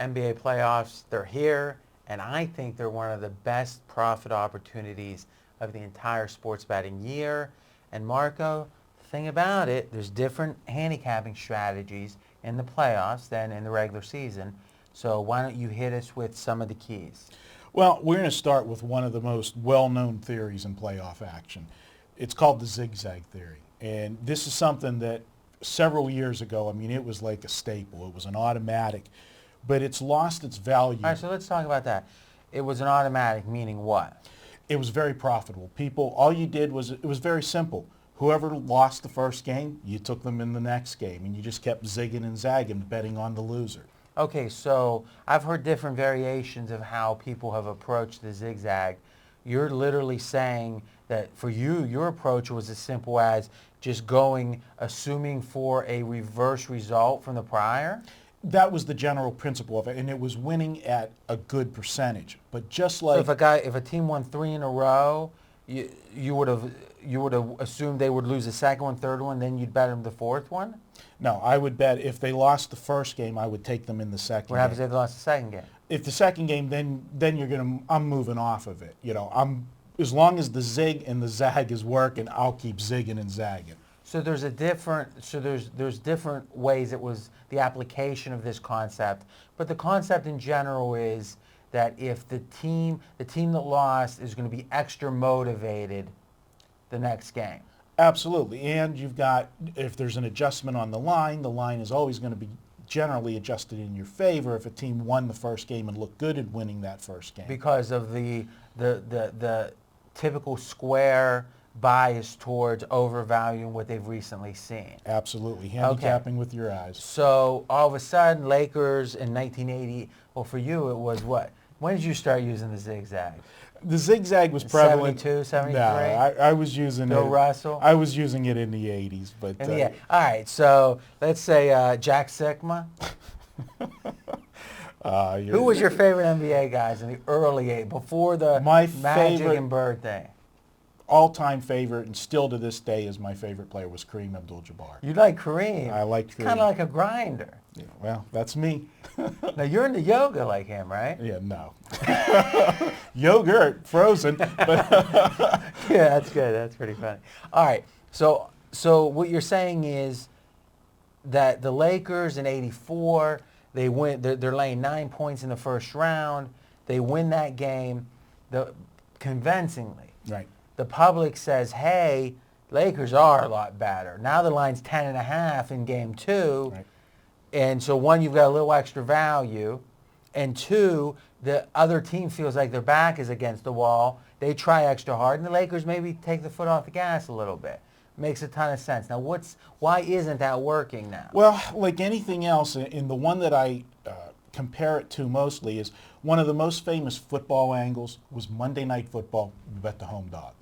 NBA playoffs, they're here, and I think they're one of the best profit opportunities of the entire sports betting year. And Marco, the thing about it, there's different handicapping strategies in the playoffs than in the regular season. So why don't you hit us with some of the keys? Well, we're going to start with one of the most well-known theories in playoff action. It's called the zigzag theory. And this is something that several years ago, I mean, it was like a staple. It was an automatic. But it's lost its value. All right, so let's talk about that. It was an automatic, meaning what? It was very profitable. People, all you did was, it was very simple. Whoever lost the first game, you took them in the next game. And you just kept zigging and zagging, betting on the loser. Okay, so I've heard different variations of how people have approached the zigzag. You're literally saying that for you, your approach was as simple as just going, assuming for a reverse result from the prior? That was the general principle of it, and it was winning at a good percentage. But just like So if a team won 3 in a row, you would have assumed they would lose the second one, third one, then you'd bet them the fourth one? no, I would bet if they lost the first game, I would take them in the second What happens game. if they lost the second game? If the second game, then you're gonna, I'm moving off of it. You know, as long as the zig and the zag is working, I'll keep zigging and zagging. So there's different ways it was the application of this concept, but the concept in general is that if the team that lost is going to be extra motivated the next game. Absolutely, and you've got, if there's an adjustment on the line is always going to be generally adjusted in your favor if a team won the first game and looked good at winning that first game. Because of the typical square bias towards overvaluing what they've recently seen. Absolutely, handicapping with your eyes. So all of a sudden, Lakers in 1980, well, for you it was what? When did you start using the zigzag? The zigzag was prevalent. 72, 73? No, I was using Bill it. Russell? I was using it in the 80s, but Yeah. All right, so let's say Jack Sikma. Who was your favorite NBA guys in the early 80s, before the My Magic favorite- and Bird thing? all-time favorite, and still to this day is my favorite player, was Kareem Abdul-Jabbar. You like Kareem. I like Kareem. Kind of like a grinder. Yeah, well, that's me. Now, you're into yoga like him, right? Yeah, no. Yogurt, frozen. But Yeah, that's good. That's pretty funny. All right, so what you're saying is that the Lakers in '84, they win. They're laying 9 points in the first round. They win that game, convincingly. right. The public says, hey, Lakers are a lot better. Now the line's 10.5 in game 2. Right. And so one, you've got a little extra value. And two, the other team feels like their back is against the wall. They try extra hard. And the Lakers maybe take the foot off the gas a little bit. Makes a ton of sense. Now, why isn't that working now? Well, like anything else, in the one that I compare it to mostly is one of the most famous football angles was Monday Night Football, you bet the home dog.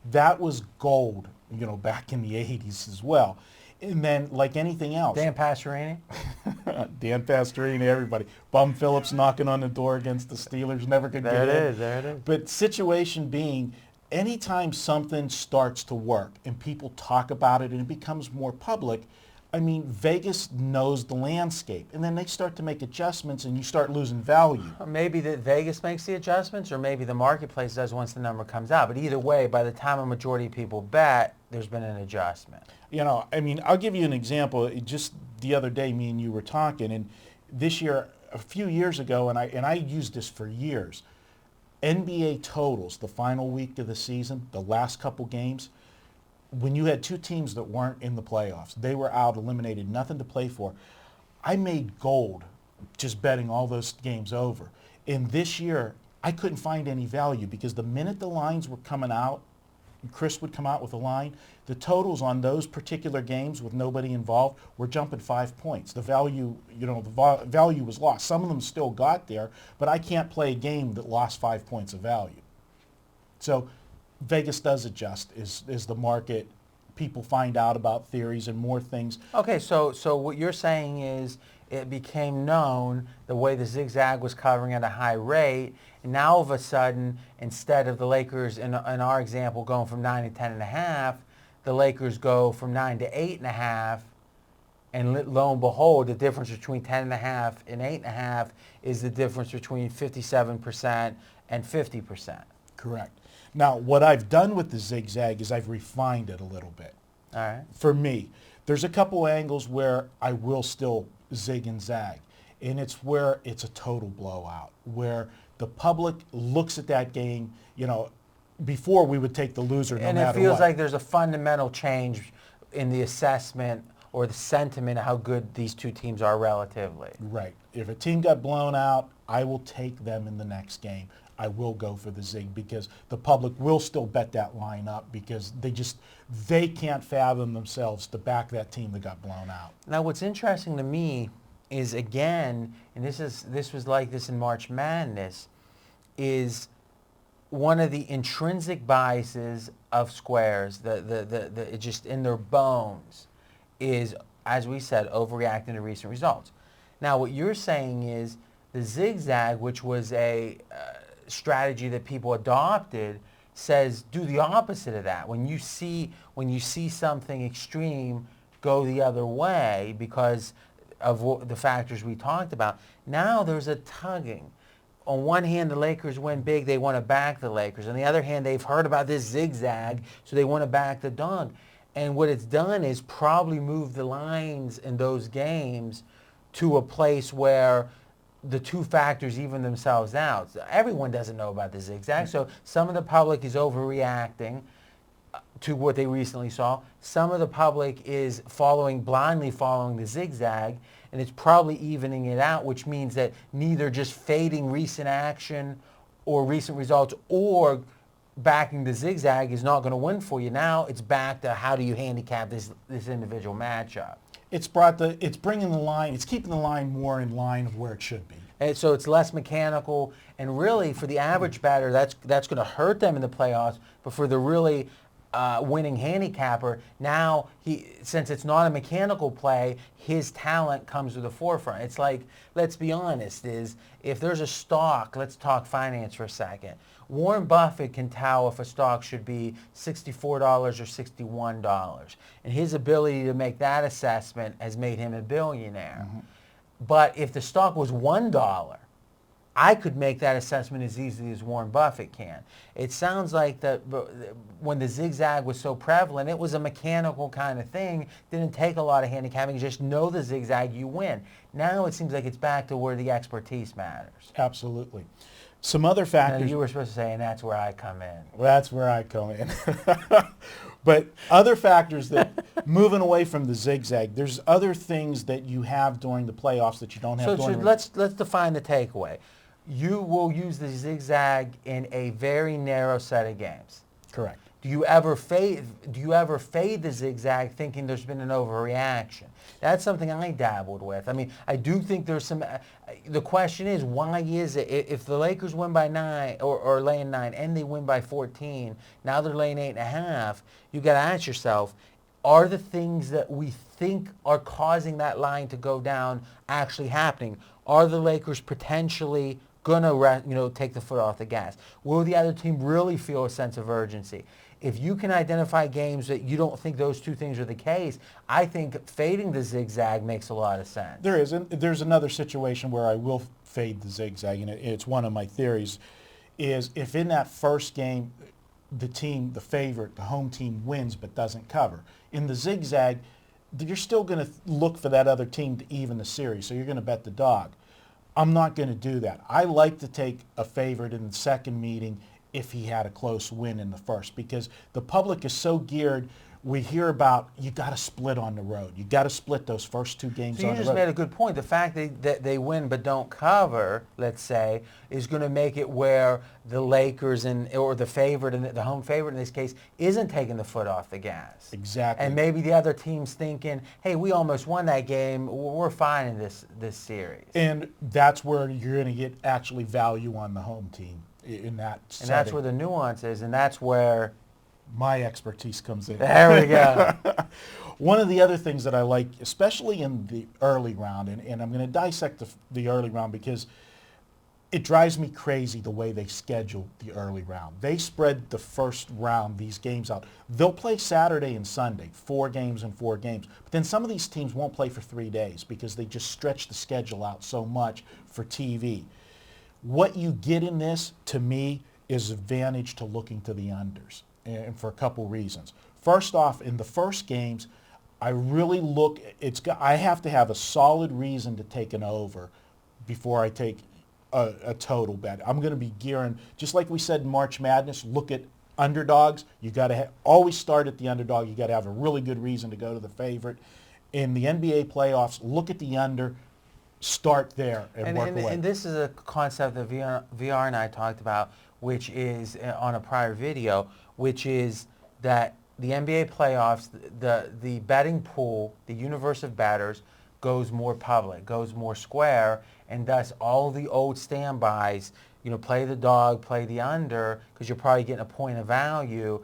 That was gold, back in the 80s as well. And then, like anything else, Dan Pastorini? Dan Pastorini, everybody. Bum Phillips knocking on the door against the Steelers, never could get in. There it is. But situation being, anytime something starts to work and people talk about it and it becomes more public, I mean, Vegas knows the landscape. And then they start to make adjustments and you start losing value. Maybe that Vegas makes the adjustments, or maybe the marketplace does once the number comes out. But either way, by the time a majority of people bet, there's been an adjustment. I mean, I'll give you an example. Just the other day, me and you were talking, and this year, a few years ago, and I used this for years, NBA totals, the final week of the season, the last couple games, when you had two teams that weren't in the playoffs, they were out, eliminated, nothing to play for. I made gold just betting all those games over. And this year, I couldn't find any value because the minute the lines were coming out, Chris would come out with a line, the totals on those particular games with nobody involved were jumping 5 points. The value, value was lost. Some of them still got there, but I can't play a game that lost 5 points of value. So Vegas does adjust as the market, people find out about theories and more things. Okay, so what you're saying is it became known the way the zigzag was covering at a high rate, and now all of a sudden, instead of the Lakers, in our example, going from 9 to 10.5, the Lakers go from 9 to 8.5, And lo and behold, the difference between 10.5 and 8.5 is the difference between 57% and 50%. Correct. Now, what I've done with the zigzag is I've refined it a little bit. All right. For me, there's a couple angles where I will still zig and zag, and it's where it's a total blowout, where the public looks at that game, before we would take the loser no And matter it feels what. like there's a fundamental change in the assessment or the sentiment of how good these two teams are relatively. Right. If a team got blown out, I will take them in the next game. I will go for the zig because the public will still bet that line up because they can't fathom themselves to back that team that got blown out. Now, what's interesting to me is, again, and this was like this in March Madness, is one of the intrinsic biases of squares, the just in their bones, is, as we said, overreacting to recent results. Now, what you're saying is the zigzag, which was a strategy that people adopted, says do the opposite of that. When you see something extreme, go the other way because of the factors we talked about. Now there's a tugging. On one hand, the Lakers win big, they want to back the Lakers. On the other hand, they've heard about this zigzag, so they want to back the dog. And what it's done is probably move the lines in those games to a place where the two factors even themselves out. Everyone doesn't know about the zigzag, so some of the public is overreacting to what they recently saw. Some of the public is blindly following the zigzag, and it's probably evening it out, which means that neither just fading recent action or recent results or backing the zigzag is not going to win for you. Now it's back to how do you handicap this individual matchup. It's bringing the line, it's keeping the line more in line of where it should be. And so it's less mechanical, and really for the average batter, that's going to hurt them in the playoffs. But for the really winning handicapper, now since it's not a mechanical play, his talent comes to the forefront. It's like, let's be honest, if there's a stock, let's talk finance for a second. Warren Buffett can tell if a stock should be $64 or $61. And his ability to make that assessment has made him a billionaire. Mm-hmm. But if the stock was $1, I could make that assessment as easily as Warren Buffett can. It sounds like that when the zigzag was so prevalent, it was a mechanical kind of thing. Didn't take a lot of handicapping. Just know the zigzag, you win. Now it seems like it's back to where the expertise matters. Absolutely. Some other factors. Now, you were supposed to say, and that's where I come in. Well, that's where I come in. But other factors that, moving away from the zigzag, there's other things that you have during the playoffs that you don't have during the... let's define the takeaway. You will use the zigzag in a very narrow set of games. Correct. Do you ever fade the zigzag thinking there's been an overreaction? That's something I dabbled with. I mean, I do think there's some... the question is, why is it, if the Lakers win by 9 or laying 9 and they win by 14, now they're laying 8.5, you got to ask yourself, are the things that we think are causing that line to go down actually happening? Are the Lakers potentially going to take the foot off the gas? Will the other team really feel a sense of urgency? If you can identify games that you don't think those two things are the case, I think fading the zigzag makes a lot of sense. There's another situation where I will fade the zigzag, and it's one of my theories, is if in that first game the favorite, the home team wins but doesn't cover. In the zigzag, you're still going to look for that other team to even the series, so you're going to bet the dog. I'm not going to do that. I like to take a favorite in the second meeting if he had a close win in the first, because the public is so geared. We hear about you got to split on the road. You got to split those first two games on the road. So you just made a good point. The fact that they win but don't cover, let's say, is going to make it where the Lakers or the favorite, and the home favorite in this case, isn't taking the foot off the gas. Exactly. And maybe the other team's thinking, hey, we almost won that game. We're fine in this series. And that's where you're going to get actually value on the home team in that setting. And that's where the nuance is, and that's where my expertise comes in. There we go. One of the other things that I like, especially in the early round, and I'm going to dissect the early round because It drives me crazy the way they schedule the early round. They spread the first round, these games out. They'll play Saturday and Sunday, 4 games and 4 games. But then some of these teams won't play for 3 days because they just stretch the schedule out so much for TV. What you get in this, to me, is advantage to looking to the unders, and for a couple reasons. First off, in the first games, I really look, I have to have a solid reason to take an over before I take a total bet. I'm going to be gearing, just like we said in March Madness, look at underdogs. You got to always start at the underdog. You got to have a really good reason to go to the favorite. In the NBA playoffs, look at the under, start there, and work away. And this is a concept that VR and I talked about, which is on a prior video, which is that the NBA playoffs, the betting pool, the universe of bettors, goes more public, goes more square, and thus all the old standbys, play the dog, play the under, because you're probably getting a point of value,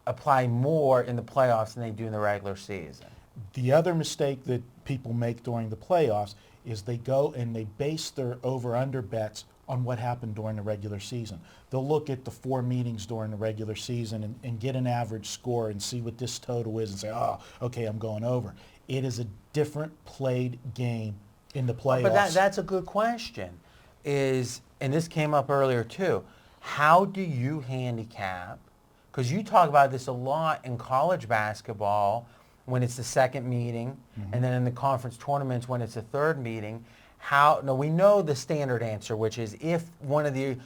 apply more in the playoffs than they do in the regular season. The other mistake that people make during the playoffs is they go and they base their over-under bets on what happened during the regular season. They'll look at the 4 meetings during the regular season and get an average score and see what this total is and say, oh, okay, I'm going over. It is a different played game in the playoffs. But that's a good question. And this came up earlier too, how do you handicap? Because you talk about this a lot in college basketball when it's the second meeting, and then in the conference tournaments when it's the third meeting. We know the standard answer, which is if one of the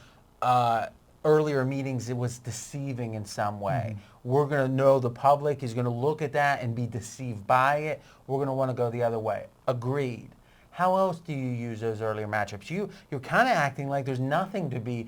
earlier meetings it was deceiving in some way. We're going to know the public is going to look at that and be deceived by it. We're going to want to go the other way. Agreed. How else do you use those earlier matchups? You're kind of acting like there's nothing to be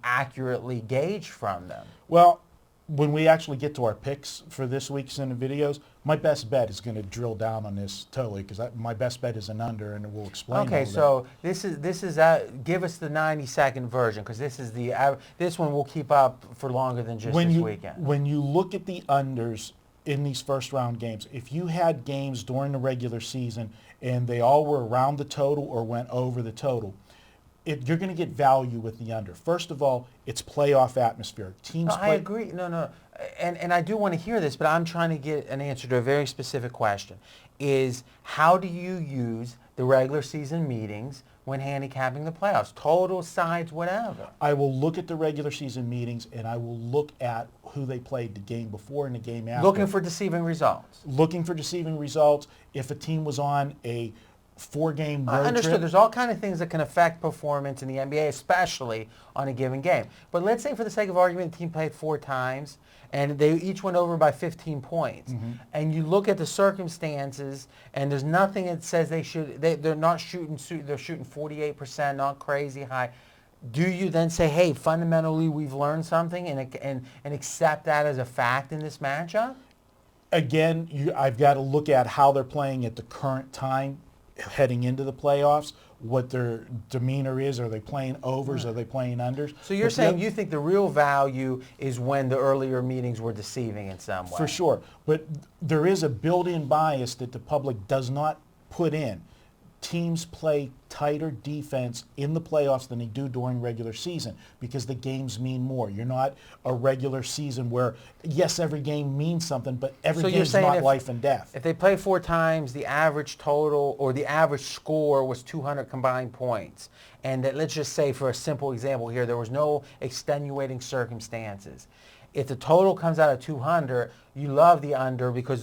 accurately gauged from them. Well, when we actually get to our picks for this week's in the videos, my best bet is going to drill down on this totally because my best bet is an under, and we'll explain. Okay, so this is give us the 90-second version because this one will keep up for longer than just this weekend. When you look at the unders in these first round games, if you had games during the regular season and they all were around the total or went over the total, you're going to get value with the under. First of all, it's playoff atmosphere. I agree. No. And I do want to hear this, but I'm trying to get an answer to a very specific question. Is how do you use the regular season meetings when handicapping the playoffs? Total, sides, whatever. I will look at the regular season meetings, and I will look at who they played the game before and the game after. Looking for deceiving results. If a team was on a 4-game road Understood. trip. There's all kinds of things that can affect performance in the NBA, especially on a given game. But let's say, for the sake of argument, the team played 4 times, and they each went over by 15 points. And you look at the circumstances, and there's nothing that says they're not shooting. They're shooting 48%, not crazy high. Do you then say, hey, fundamentally, we've learned something, and accept that as a fact in this matchup? Again, I've got to look at how they're playing at the current time heading into the playoffs, what their demeanor is. Are they playing overs? Are they playing unders? So you're saying you think the real value is when the earlier meetings were deceiving in some way? For sure. But there is a built-in bias that the public does not put in. Teams play tighter defense in the playoffs than they do during regular season because the games mean more. You're not a regular season where, yes, every game means something, but every game is not life and death. If they play 4 times, the average total or the average score was 200 combined points. And that, let's just say, for a simple example here, there was no extenuating circumstances. If the total comes out at 200, you love the under because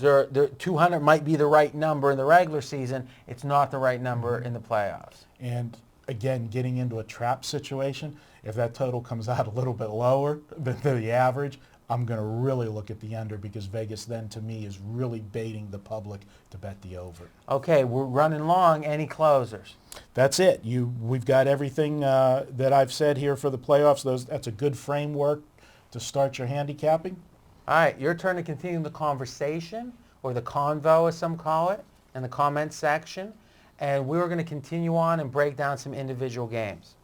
200 might be the right number in the regular season. It's not the right number in the playoffs. And again, getting into a trap situation, if that total comes out a little bit lower than the average, I'm going to really look at the under because Vegas then, to me, is really baiting the public to bet the over. Okay, we're running long. Any closers? That's it. We've got everything that I've said here for the playoffs. That's a good framework to start your handicapping. All right, your turn to continue the conversation, or the convo as some call it, in the comments section. And we're going to continue on and break down some individual games.